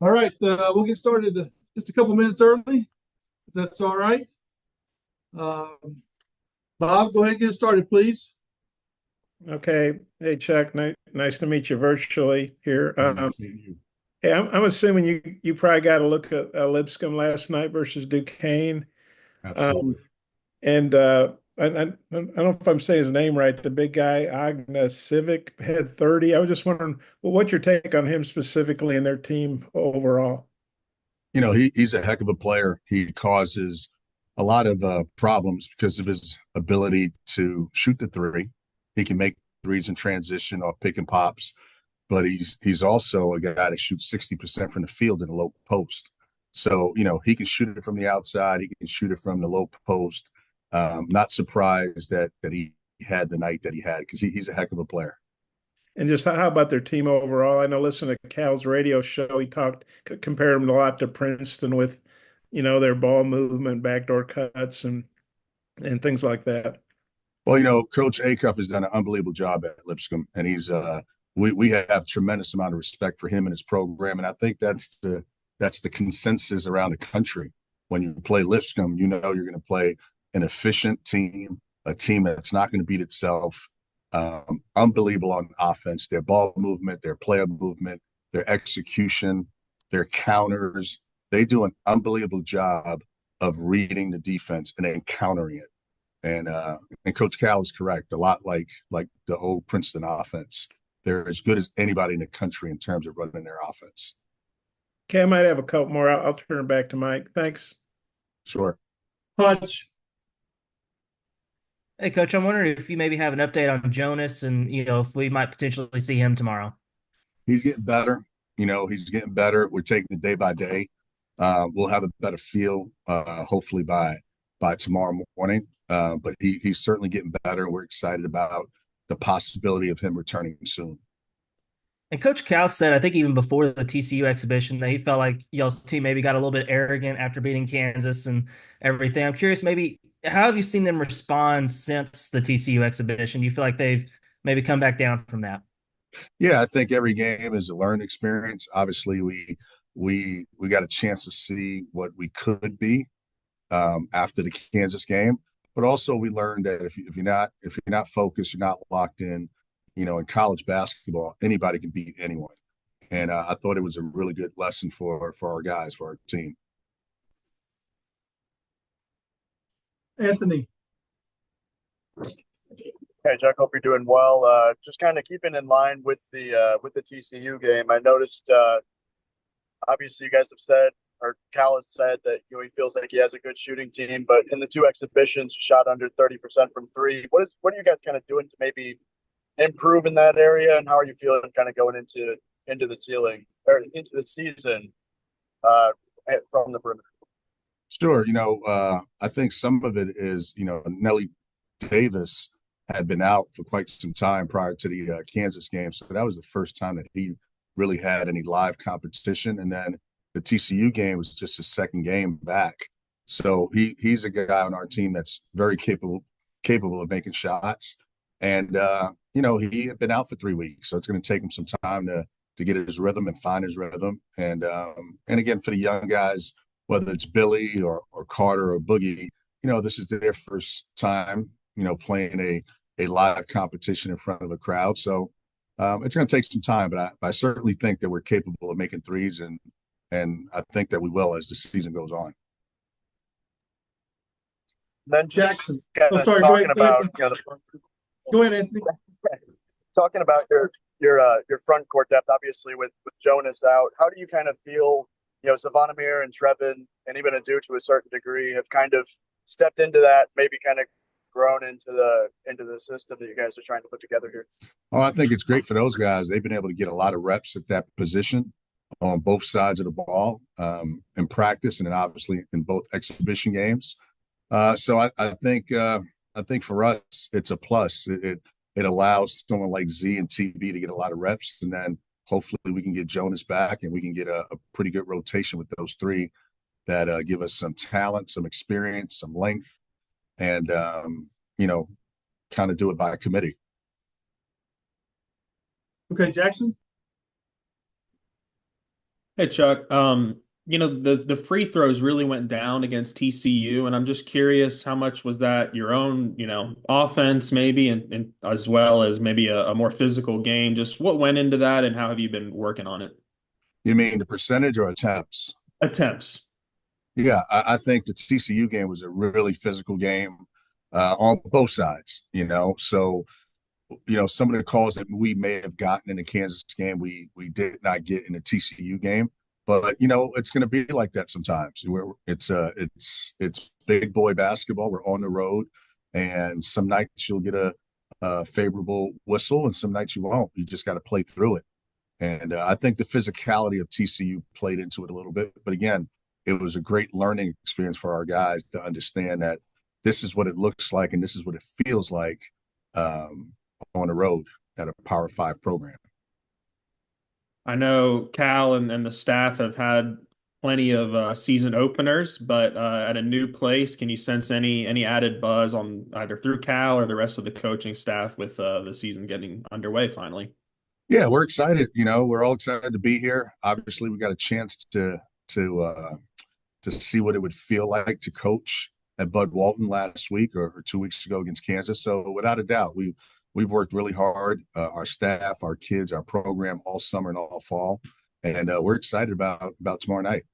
All right, we'll get started just a couple minutes early, if that's all right. Bob, go ahead and get started, please. Okay. Hey, Chuck. Nice to meet you virtually here. Nice meeting you. Hey, I'm assuming you probably got a look at Lipscomb last night versus Duquesne. Absolutely. And I don't know if I'm saying his name right. The big guy, Agna Civic, had 30. I was just wondering, well, what's your take on him specifically and their team overall? He's a heck of a player. He causes a lot of problems because of his ability to shoot the three. He can make threes in transition or pick and pops, but he's also a guy that shoots 60% from the field in the low post. So, he can shoot it from the outside. He can shoot it from the low post. Not surprised that he had the night that he had because he's a heck of a player. And just how about their team overall? I know, listen to Cal's radio show. He compared them a lot to Princeton with, their ball movement, backdoor cuts, and things like that. Well, Coach Acuff has done an unbelievable job at Lipscomb, and we have tremendous amount of respect for him and his program, and I think that's the consensus around the country. When you play Lipscomb, you're going to play an efficient team, a team that's not going to beat itself. Unbelievable on offense, their ball movement, their player movement, their execution, their counters. They do an unbelievable job of reading the defense and then countering it. And Coach Cal is correct. A lot like the old Princeton offense. They're as good as anybody in the country in terms of running their offense. Okay, I might have a couple more. I'll turn it back to Mike. Thanks. Sure. Hutch. Hey, Coach, I'm wondering if you maybe have an update on Jonas and, if we might potentially see him tomorrow. He's getting better. He's getting better. We're taking it day by day. We'll have a better feel, hopefully by tomorrow morning. But he's certainly getting better. We're excited about the possibility of him returning soon. And Coach Cal said, I think even before the TCU exhibition, that he felt like y'all's team maybe got a little bit arrogant after beating Kansas and everything. I'm curious, maybe how have you seen them respond since the TCU exhibition? Do you feel like they've maybe come back down from that? Yeah, I think every game is a learned experience. Obviously, we got a chance to see what we could be after the Kansas game, but also we learned that if you're not focused, you're not locked in. In college basketball, anybody can beat anyone, and I thought it was a really good lesson for our guys, for our team. Anthony. Hey, Chuck, hope you're doing well. Just kind of keeping in line with the TCU game. I noticed, obviously, you guys have said, or Cal has said that he feels like he has a good shooting team, but in the two exhibitions, shot under 30% from three. What are you guys kind of doing to maybe improve in that area, and how are you feeling kind of going into the ceiling or into the season from the perimeter? Sure. I think some of it is, Nelly Davis had been out for quite some time prior to the Kansas game. So that was the first time that he really had any live competition. And then the TCU game was just his second game back. So he's a guy on our team that's very capable of making shots. And, he had been out for 3 weeks. So it's going to take him some time to get his rhythm and find his rhythm. And again, for the young guys, whether it's Billy or Carter or Boogie, this is their first time, playing a live competition in front of a crowd. So it's going to take some time, but I certainly think that we're capable of making threes, and I think that we will as the season goes on. Then Jackson. kind of sorry, talking go ahead. about, Go ahead, Anthony. talking about your front court depth, obviously with Jonas out. How do you kind of feel? Savannah and Trevin and even Adu to a certain degree have kind of stepped into that, maybe kind of grown into the system that you guys are trying to put together here. Oh, I think it's great for those guys. They've been able to get a lot of reps at that position on both sides of the ball in practice, and then obviously in both exhibition games. So I think for us it's a plus. It allows someone like Z and TB to get a lot of reps, and then hopefully we can get Jonas back and we can get a pretty good rotation with those three that give us some talent, some experience, some length, and kind of do it by committee. Okay, Jackson. Hey Chuck, the free throws really went down against TCU, and I'm just curious how much was that your own, offense maybe, and as well as maybe a more physical game. Just what went into that, and how have you been working on it? You mean the percentage or attempts? Attempts. Yeah, I think the TCU game was a really physical game on both sides. So some of the calls that we may have gotten in the Kansas game, we did not get in the TCU game. But it's going to be like that sometimes. It's big boy basketball. We're on the road, and some nights you'll get a favorable whistle, and some nights you won't. You just got to play through it. And I think the physicality of TCU played into it a little bit. But again, it was a great learning experience for our guys to understand that this is what it looks like and this is what it feels like um, on the road at a Power Five program. I know Cal and the staff have had plenty of season openers, but at a new place, can you sense any added buzz on either through Cal or the rest of the coaching staff with the season getting underway finally? Yeah, we're excited. We're all excited to be here. Obviously, we got a chance to see what it would feel like to coach at Bud Walton last week or 2 weeks ago against Kansas. So without a doubt, we've worked really hard. Our staff, our kids, our program all summer and all fall, and we're excited about tomorrow night.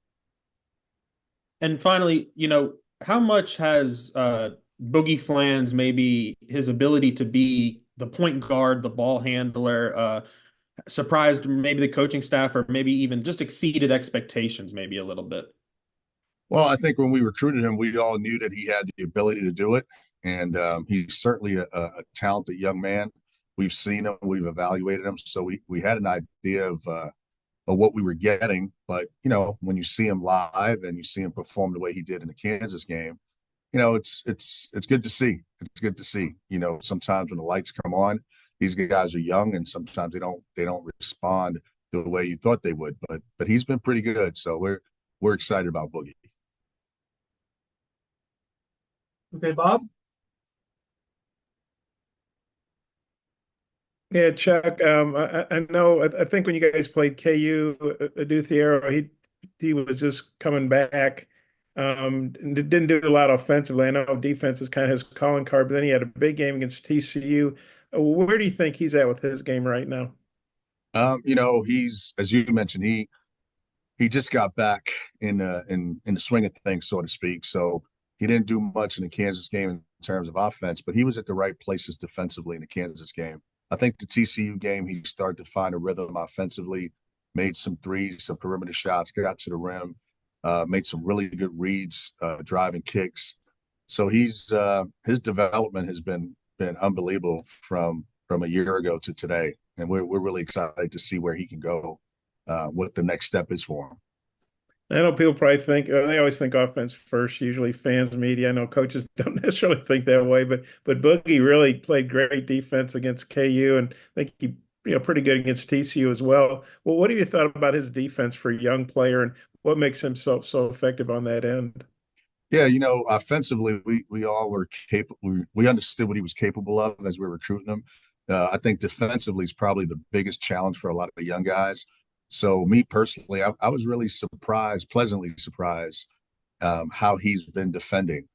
And finally, how much has Boogie Flans maybe his ability to be the point guard, the ball handler, surprised maybe the coaching staff or maybe even just exceeded expectations maybe a little bit? Well, I think when we recruited him, we all knew that he had the ability to do it, and he's certainly a talented young man. We've seen him, we've evaluated him, so we had an idea of what we were getting. But when you see him live and you see him perform the way he did in the Kansas game, it's good to see. It's good to see. Sometimes when the lights come on, these guys are young, and sometimes they don't respond the way you thought they would. But he's been pretty good, so we're excited about Boogie. Okay, Bob? Yeah, Chuck. I know. I think when you guys played KU, Aduthiero, he was just coming back. And didn't do a lot offensively. I know defense is kind of his calling card, but then he had a big game against TCU. Where do you think he's at with his game right now? He's, as you mentioned, he just got back in the swing of things, so to speak. So he didn't do much in the Kansas game in terms of offense, but he was at the right places defensively in the Kansas game. I think the TCU game, he started to find a rhythm offensively, made some threes, some perimeter shots, got to the rim, made some really good reads, driving kicks. So his development has been unbelievable from a year ago to today, and we're really excited to see where he can go, what the next step is for him. I know people probably think they always think offense first. Usually, fans, media. I know coaches don't necessarily think that way, but Boogie really played great defense against KU, and I think he pretty good against TCU as well. Well, what have you thought about his defense for a young player, and what makes him so effective on that end? Yeah, offensively, we all were capable. We understood what he was capable of as we were recruiting him. I think defensively is probably the biggest challenge for a lot of young guys. So me personally, I was really surprised, pleasantly surprised, how he's been defending.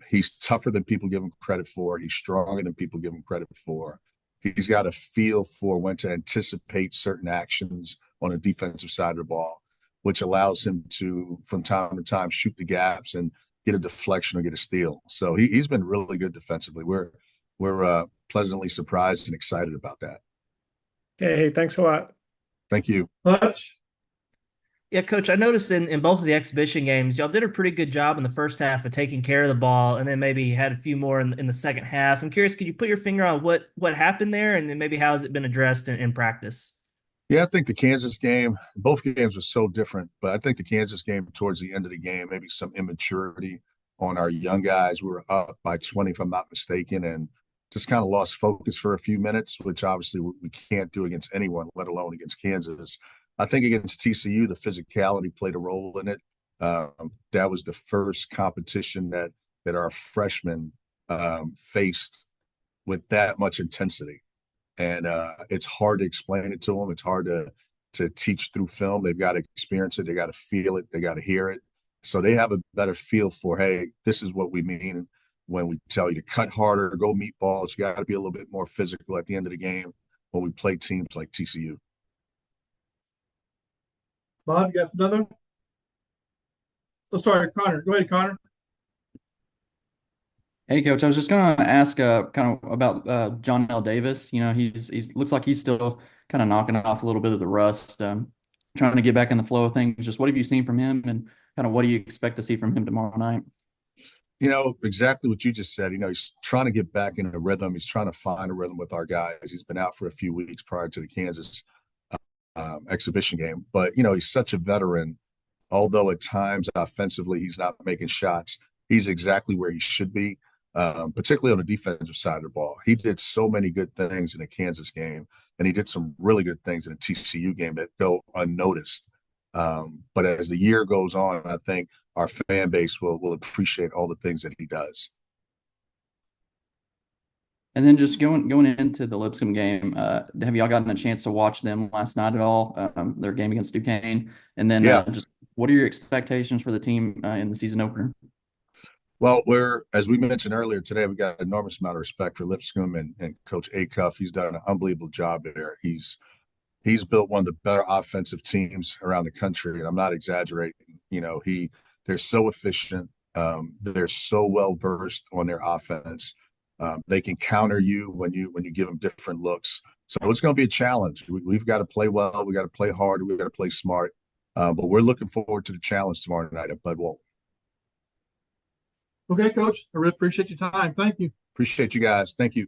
He's tougher than people give him credit for. He's stronger than people give him credit for. He's got a feel for when to anticipate certain actions on the defensive side of the ball, which allows him to, from time to time, shoot the gaps and get a deflection or get a steal. So he's been really good defensively. We're pleasantly surprised and excited about that. Okay, hey, thanks a lot. Thank you. Hutch? Yeah, Coach, I noticed in both of the exhibition games, y'all did a pretty good job in the first half of taking care of the ball, and then maybe had a few more in the second half. I'm curious, could you put your finger on what happened there, and then maybe how has it been addressed in practice? Yeah, I think the Kansas game, both games were so different, but I think the Kansas game towards the end of the game, maybe some immaturity on our young guys. We were up by 20, if I'm not mistaken, and just kind of lost focus for a few minutes, which obviously we can't do against anyone, let alone against Kansas. I think against TCU, the physicality played a role in it. That was the first competition that our freshmen faced with that much intensity, and it's hard to explain it to them. It's hard to teach through film. They've got to experience it. They got to feel it. They got to hear it. So they have a better feel for, hey, this is what we mean when we tell you to cut harder, go meet balls. You got to be a little bit more physical at the end of the game when we play teams like TCU. Bob, you got another? Oh, sorry, Connor. Go ahead, Connor. Hey, Coach. I was just going to ask kind of about John L. Davis. You know, he's looks like he's still kind of knocking off a little bit of the rust, trying to get back in the flow of things. Just what have you seen from him, and kind of what do you expect to see from him tomorrow night? You know, exactly what you just said. You know, he's trying to get back into a rhythm. He's trying to find a rhythm with our guys. He's been out for a few weeks prior to the Kansas exhibition game. But, you know, he's such a veteran. Although at times offensively he's not making shots, he's exactly where he should be, particularly on the defensive side of the ball. He did so many good things in the Kansas game, and he did some really good things in the TCU game that go unnoticed. But as the year goes on, I think our fan base will appreciate all the things that he does. And then just going into the Lipscomb game, have y'all gotten a chance to watch them last night at all? Their game against Duquesne, and then just what are your expectations for the team in the season opener? Well, as we mentioned earlier today, we got an enormous amount of respect for Lipscomb and Coach Acuff. He's done an unbelievable job there. He's built one of the better offensive teams around the country, and I'm not exaggerating. You know, they're so efficient. They're so well versed on their offense. They can counter you when you give them different looks. So it's going to be a challenge. We've got to play well. We got to play hard. We've got to play smart. But we're looking forward to the challenge tomorrow night at Bud Walton. Okay, Coach. I really appreciate your time. Thank you. Appreciate you guys. Thank you.